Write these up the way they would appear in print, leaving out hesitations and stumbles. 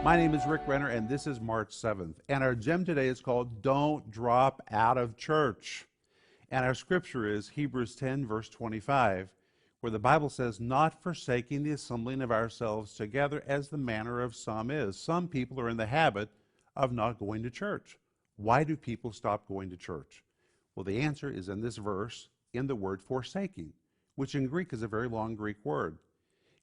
My name is Rick Renner, and this is March 7th. And our gem today is called Don't Drop Out of Church. And our scripture is Hebrews 10, verse 25, where the Bible says, not forsaking the assembling of ourselves together as the manner of some is. Some people are in the habit of not going to church. Why do people stop going to church? Well, the answer is in this verse, in the word forsaking, which in Greek is a very long Greek word.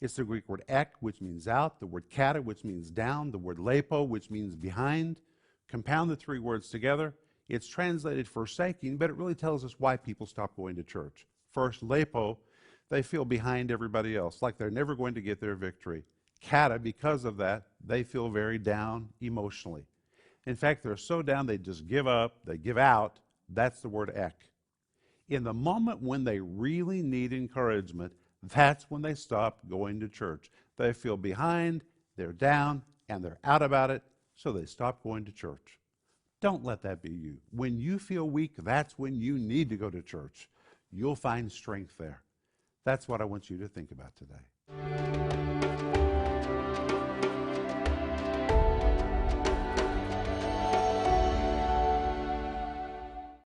It's the Greek word ek, which means out, the word kata, which means down, the word lepo, which means behind. Compound the three words together. It's translated forsaking, but it really tells us why people stop going to church. First, lepo, they feel behind everybody else, like they're never going to get their victory. Kata, because of that, they feel very down emotionally. In fact, they're so down they just give up, they give out. That's the word ek. In the moment when they really need encouragement, that's when they stop going to church. They feel behind, they're down, and they're out about it, so they stop going to church. Don't let that be you. When you feel weak, that's when you need to go to church. You'll find strength there. That's what I want you to think about today.